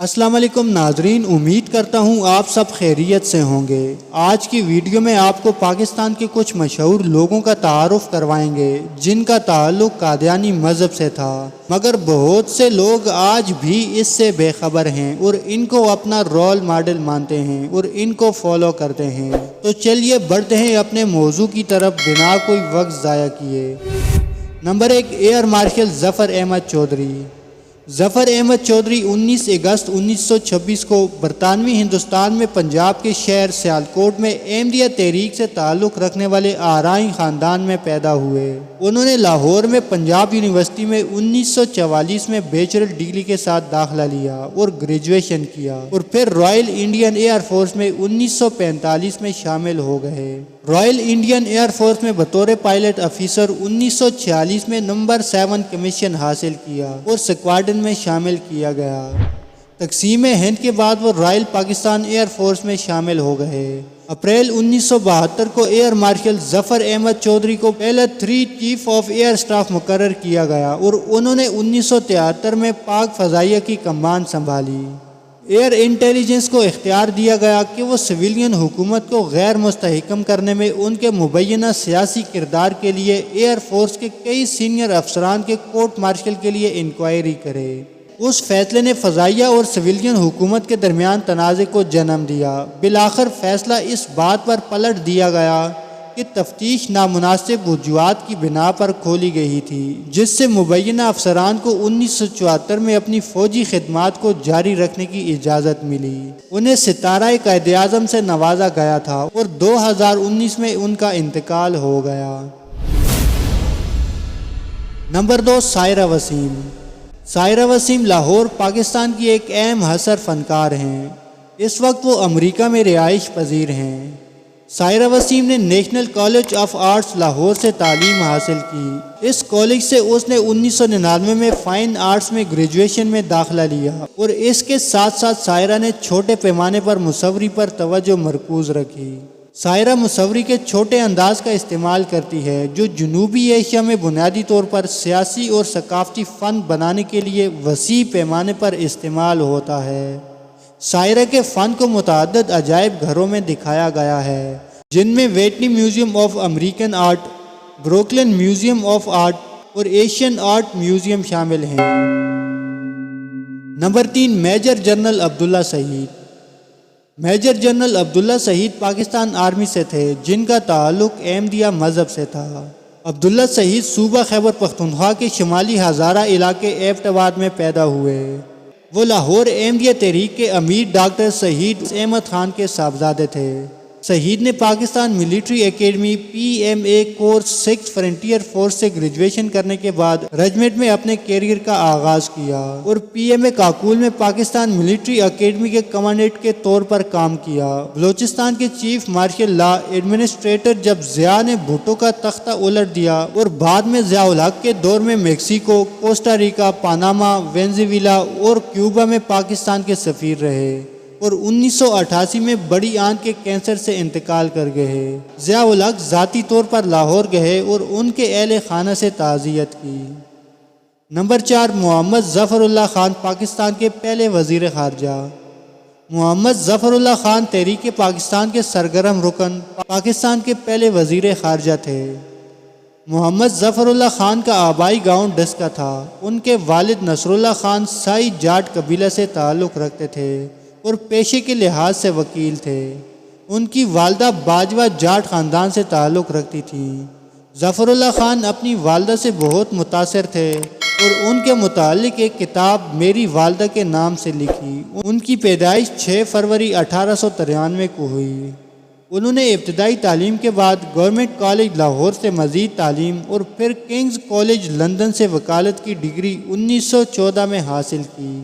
السلام علیکم ناظرین، امید کرتا ہوں آپ سب خیریت سے ہوں گے۔ آج کی ویڈیو میں آپ کو پاکستان کے کچھ مشہور لوگوں کا تعارف کروائیں گے جن کا تعلق قادیانی مذہب سے تھا، مگر بہت سے لوگ آج بھی اس سے بے خبر ہیں اور ان کو اپنا رول ماڈل مانتے ہیں اور ان کو فالو کرتے ہیں۔ تو چلیے بڑھتے ہیں اپنے موضوع کی طرف بنا کوئی وقت ضائع کیے۔ نمبر 1، ایئر مارشل ظفر احمد چودھری۔ ظفر احمد چودھری 19 اگست 1926 کو برطانوی ہندوستان میں پنجاب کے شہر سیالکوٹ میں احمدیہ تحریک سے تعلق رکھنے والے آرائیں خاندان میں پیدا ہوئے۔ انہوں نے لاہور میں پنجاب یونیورسٹی میں 1944 میں بیچلر ڈگری کے ساتھ داخلہ لیا اور گریجویشن کیا، اور پھر رائل انڈین ایئر فورس میں 1945 میں شامل ہو گئے۔ رائل انڈین ایئر فورس میں بطور پائلٹ افیسر 1946 میں نمبر 7 کمیشن حاصل کیا اور سکواڈرن میں شامل کیا گیا۔ تقسیم ہند کے بعد وہ رائل پاکستان ایئر فورس میں شامل ہو گئے۔ اپریل 1972 کو ایئر مارشل ظفر احمد چودھری کو پہلا 3 چیف آف ایئر سٹاف مقرر کیا گیا اور انہوں نے 1973 میں پاک فضائیہ کی کمان سنبھالی۔ ایئر انٹیلیجنس کو اختیار دیا گیا کہ وہ سویلین حکومت کو غیر مستحکم کرنے میں ان کے مبینہ سیاسی کردار کے لیے ایئر فورس کے کئی سینئر افسران کے کورٹ مارشل کے لیے انکوائری کرے۔ اس فیصلے نے فضائیہ اور سویلین حکومت کے درمیان تنازع کو جنم دیا۔ بالآخر فیصلہ اس بات پر پلٹ دیا گیا کہ تفتیش نامناسب وجوہات کی بنا پر کھولی گئی تھی، جس سے مبینہ افسران کو 1974 میں اپنی فوجی خدمات کو جاری رکھنے کی اجازت ملی۔ انہیں ستارہ قائد اعظم سے نوازا گیا تھا اور 2019 میں ان کا انتقال ہو گیا۔ نمبر 2، سائرہ وسیم۔ سائرہ وسیم لاہور، پاکستان کی ایک اہم حسر فنکار ہیں۔ اس وقت وہ امریکہ میں رہائش پذیر ہیں۔ سائرہ وسیم نے national college of arts Lahore سے تعلیم حاصل کی۔ اس کالج سے اس نے 1999 میں فائن آرٹس میں گریجویشن میں داخلہ لیا، اور اس کے ساتھ ساتھ سائرہ نے چھوٹے پیمانے پر مصوری پر توجہ مرکوز رکھی۔ سائرہ مصوری کے چھوٹے انداز کا استعمال کرتی ہے جو جنوبی ایشیا میں بنیادی طور پر سیاسی اور ثقافتی فن بنانے کے لیے وسیع پیمانے پر استعمال ہوتا ہے۔ سائرہ کے فن کو متعدد عجائب گھروں میں دکھایا گیا ہے، جن میں Whitney Museum of American Art, Brooklyn Museum of Art اور ایشین آرٹ میوزیم شامل ہیں۔ Number 3، major general Abdullah Saeed. Major general Abdullah Saeed Pakistan army سے تھے جن کا تعلق احمدیہ مذہب سے تھا۔ عبداللہ سعید صوبہ خیبر پختونخوا کے شمالی ہزارہ علاقے ایبٹ آباد میں پیدا ہوئے۔ وہ لاہور احمدیہ تحریک کے امیر ڈاکٹر شہید احمد خان کے صاحبزادے تھے۔ شہید نے Pakistan military academy PMA course 6 frontier force سے گریجویشن کرنے کے بعد رجمنٹ میں اپنے کیریئر کا آغاز کیا اور PMA کاکول میں پاکستان ملٹری اکیڈمی کے کمانڈنٹ کے طور پر کام کیا۔ بلوچستان کے چیف مارشل لا ایڈمنسٹریٹر جب ضیاء نے بھٹو کا تختہ الٹ دیا اور بعد میں ضیاء الحق کے دور میں میکسیکو، کوسٹا ریکا، پاناما، وینزویلا اور کیوبا میں پاکستان کے سفیر رہے، اور 1988 میں بڑی آنت کے کینسر سے انتقال کر گئے۔ ضیاء الحق ذاتی طور پر لاہور گئے اور ان کے اہل خانہ سے تعزیت کی۔ نمبر 4، محمد ظفر اللہ خان، پاکستان کے پہلے وزیر خارجہ۔ محمد ظفر اللہ خان تحریک پاکستان کے سرگرم رکن، پاکستان کے پہلے وزیر خارجہ تھے۔ محمد ظفر اللہ خان کا آبائی گاؤں ڈسکا تھا۔ ان کے والد نصر اللہ خان سائی جاٹ قبیلہ سے تعلق رکھتے تھے اور پیشے کے لحاظ سے وکیل تھے۔ ان کی والدہ باجوہ جاٹ خاندان سے تعلق رکھتی تھیں۔ ظفر اللہ خان اپنی والدہ سے بہت متاثر تھے اور ان کے متعلق ایک کتاب میری والدہ کے نام سے لکھی۔ ان کی پیدائش 6 فروری 1893 کو ہوئی۔ انہوں نے ابتدائی تعلیم کے بعد گورنمنٹ کالج لاہور سے مزید تعلیم اور پھر کنگز کالج لندن سے وکالت کی ڈگری 1914 میں حاصل کی۔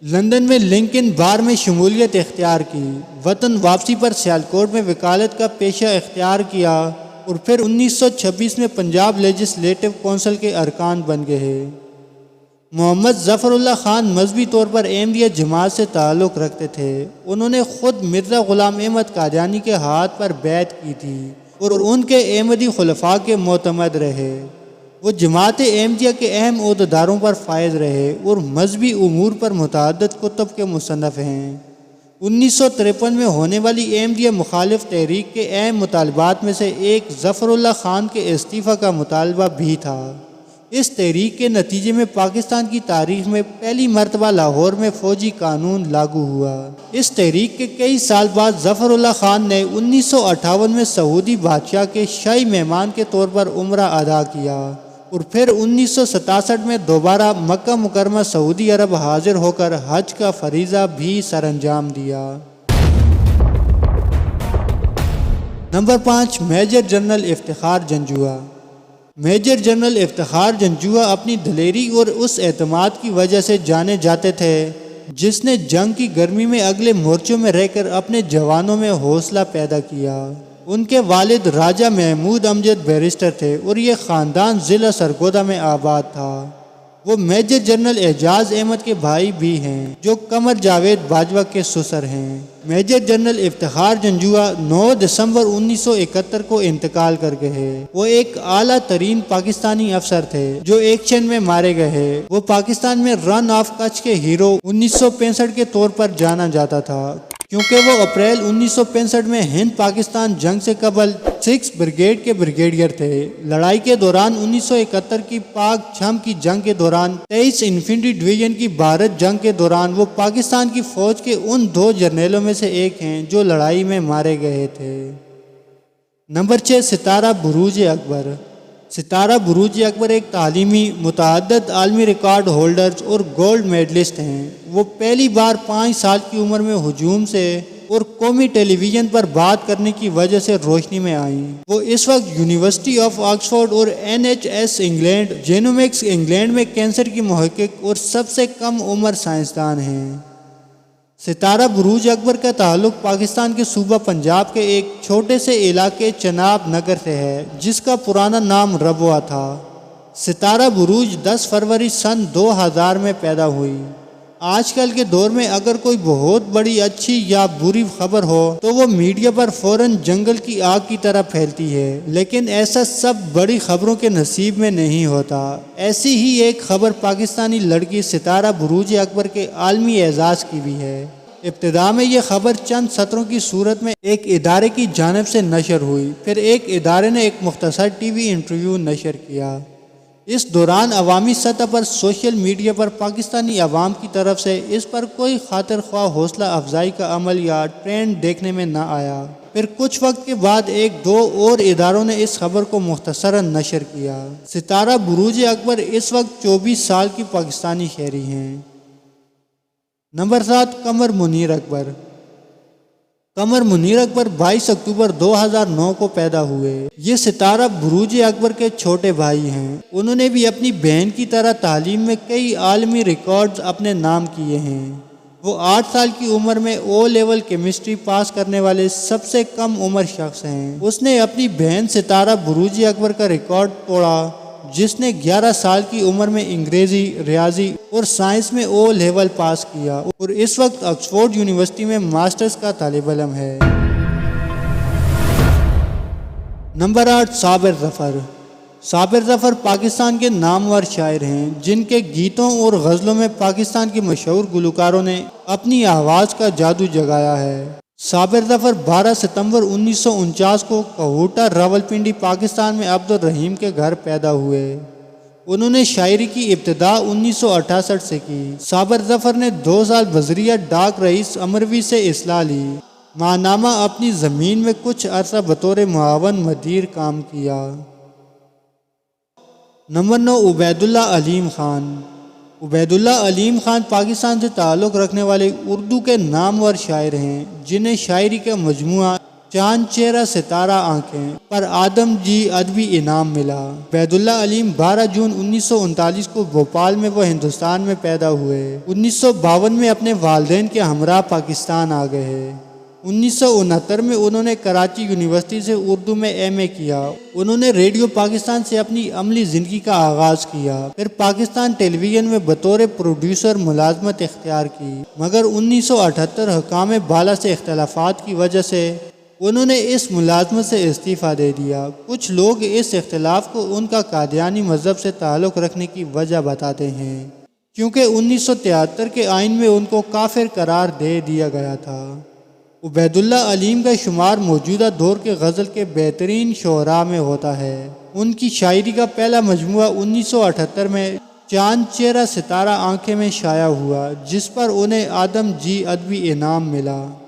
لندن میں لنکن بار میں شمولیت اختیار کی، وطن واپسی پر سیالکوٹ میں وکالت کا پیشہ اختیار کیا اور پھر 1926 میں پنجاب لیجسلیٹو کونسل کے ارکان بن گئے۔ محمد ظفر اللہ خان مذہبی طور پر احمدیہ جماعت سے تعلق رکھتے تھے۔ انہوں نے خود مرزا غلام احمد قادیانی کے ہاتھ پر بیعت کی تھی اور ان کے احمدی خلفاء کے معتمد رہے۔ وہ جماعت احمدیہ کے اہم عہدیداروں پر فائز رہے اور مذہبی امور پر متعدد کتب کے مصنف ہیں۔ 1953 میں ہونے والی احمدیہ مخالف تحریک کے اہم مطالبات میں سے ایک ظفر اللہ خان کے استعفیٰ کا مطالبہ بھی تھا۔ اس تحریک کے نتیجے میں پاکستان کی تاریخ میں پہلی مرتبہ لاہور میں فوجی قانون لاگو ہوا۔ اس تحریک کے کئی سال بعد ظفر اللہ خان نے 1958 میں سعودی بادشاہ کے شاہی مہمان کے طور پر عمرہ ادا کیا اور پھر 1967 میں دوبارہ مکہ مکرمہ سعودی عرب حاضر ہو کر حج کا فریضہ بھی سر انجام دیا۔ Number 5، major general Iftikhar Janjua. Major general Iftikhar Janjua اپنی دلیری اور اس اعتماد کی وجہ سے جانے جاتے تھے جس نے جنگ کی گرمی میں اگلے مورچوں میں رہ کر اپنے جوانوں میں حوصلہ پیدا کیا۔ ان کے والد راجہ محمود امجد بیرسٹر تھے اور یہ خاندان ضلع سرگودا میں آباد تھا۔ وہ میجر جنرل اعجاز احمد کے بھائی بھی ہیں جو قمر جاوید باجوہ کے سسر ہیں۔ میجر جنرل افتخار جنجوعہ 9 دسمبر 1971 کو انتقال کر گئے۔ وہ ایک اعلیٰ ترین پاکستانی افسر تھے جو ایکشن میں مارے گئے۔ وہ پاکستان میں رن آف کچھ کے ہیرو 1965 کے طور پر جانا جاتا تھا کیونکہ وہ اپریل 1965 میں ہند پاکستان جنگ سے قبل 6 بریگیڈ کے بریگیڈیئر تھے۔ لڑائی کے دوران 1971 کی پاک چھم کی جنگ کے دوران 23 انفینٹری ڈویژن کی بھارت جنگ کے دوران وہ پاکستان کی فوج کے ان 2 جرنیلوں میں سے ایک ہیں جو لڑائی میں مارے گئے تھے۔ نمبر 6، ستارہ بروج اکبر۔ ستارہ بروج اکبر ایک تعلیمی، متعدد عالمی ریکارڈ ہولڈرز اور گولڈ میڈلسٹ ہیں۔ وہ پہلی بار 5 سال کی عمر میں ہجوم سے اور قومی ٹیلی ویژن پر بات کرنے کی وجہ سے روشنی میں آئیں۔ وہ اس وقت یونیورسٹی آف آکسفورڈ اور NHS انگلینڈ جینومکس انگلینڈ میں کینسر کی محقق اور سب سے کم عمر سائنسدان ہیں۔ ستارہ بروج اکبر کا تعلق پاکستان کے صوبہ پنجاب کے ایک چھوٹے سے علاقے چناب نگر سے ہے جس کا پرانا نام ربوہ تھا۔ ستارہ بروج 10 فروری سن 2000 میں پیدا ہوئی۔ آج کل کے دور میں اگر کوئی بہت بڑی اچھی یا بری خبر ہو تو وہ میڈیا پر فوراً جنگل کی آگ کی طرح پھیلتی ہے، لیکن ایسا سب بڑی خبروں کے نصیب میں نہیں ہوتا۔ ایسی ہی ایک خبر پاکستانی لڑکی ستارہ بروج اکبر کے عالمی اعزاز کی بھی ہے۔ ابتدا میں یہ خبر چند سطروں کی صورت میں ایک ادارے کی جانب سے نشر ہوئی، پھر ایک ادارے نے ایک مختصر ٹی وی انٹرویو نشر کیا۔ اس دوران عوامی سطح پر سوشل میڈیا پر پاکستانی عوام کی طرف سے اس پر کوئی خاطر خواہ حوصلہ افزائی کا عمل یا ٹرینڈ دیکھنے میں نہ آیا۔ پھر کچھ وقت کے بعد 1-2 اور اداروں نے اس خبر کو مختصراً نشر کیا۔ ستارہ بروج اکبر اس وقت 24 سال کی پاکستانی شہری ہیں۔ نمبر 7، قمر منیر اکبر۔ قمر منیر اکبر 22 اکتوبر 2009 کو پیدا ہوئے۔ یہ ستارہ بروج اکبر کے چھوٹے بھائی ہیں۔ انہوں نے بھی اپنی بہن کی طرح تعلیم میں کئی عالمی ریکارڈز اپنے نام کیے ہیں۔ وہ 8 سال کی عمر میں او لیول کیمسٹری پاس کرنے والے سب سے کم عمر شخص ہیں۔ اس نے اپنی بہن ستارہ بروج اکبر کا ریکارڈ توڑا جس نے 11 سال کی عمر میں انگریزی، ریاضی اور سائنس میں او لیول پاس کیا اور اس وقت آکسفورڈ یونیورسٹی میں ماسٹرز کا طالب علم ہے۔ نمبر 8، صابر ظفر۔ صابر ظفر پاکستان کے نامور شاعر ہیں جن کے گیتوں اور غزلوں میں پاکستان کے مشہور گلوکاروں نے اپنی آواز کا جادو جگایا ہے۔ صابر ظفر 12 ستمبر 1949 کو کہوٹہ راولپنڈی پاکستان میں عبد الرحیم کے گھر پیدا ہوئے۔ انہوں نے شاعری کی ابتدا 1968 سے کی۔ صابر ظفر نے 2 سال بذریعہ ڈاک رئیس امروی سے اصلاح لی۔ ماہنامہ اپنی زمین میں کچھ عرصہ بطور معاون مدیر کام کیا۔ نمبر 9، عبید اللہ علیم خان۔ عبید اللہ علیم خان پاکستان سے تعلق رکھنے والے اردو کے نامور شاعر ہیں جنہیں شاعری کا مجموعہ چاند چہرہ ستارہ آنکھیں پر آدم جی ادبی انعام ملا۔ عبید اللہ علیم 12 جون 1939 کو بھوپال میں وہ ہندوستان میں پیدا ہوئے۔ 1952 میں اپنے والدین کے ہمراہ پاکستان آ گئے۔ 1969 میں انہوں نے کراچی یونیورسٹی سے اردو میں ایم اے کیا۔ انہوں نے ریڈیو پاکستان سے اپنی عملی زندگی کا آغاز کیا، پھر پاکستان ٹیلی ویژن میں بطور پروڈیوسر ملازمت اختیار کی، مگر 1978 حکام بالا سے اختلافات کی وجہ سے انہوں نے اس ملازمت سے استعفیٰ دے دیا۔ کچھ لوگ اس اختلاف کو ان کا قادیانی مذہب سے تعلق رکھنے کی وجہ بتاتے ہیں، کیونکہ 1973 کے آئین میں ان کو کافر قرار دے دیا گیا تھا۔ عبید اللہ علیم کا شمار موجودہ دور کے غزل کے بہترین شعراء میں ہوتا ہے۔ ان کی شاعری کا پہلا مجموعہ 1978 میں چاند چہرہ ستارہ آنکھیں میں شائع ہوا، جس پر انہیں آدم جی ادبی انعام ملا۔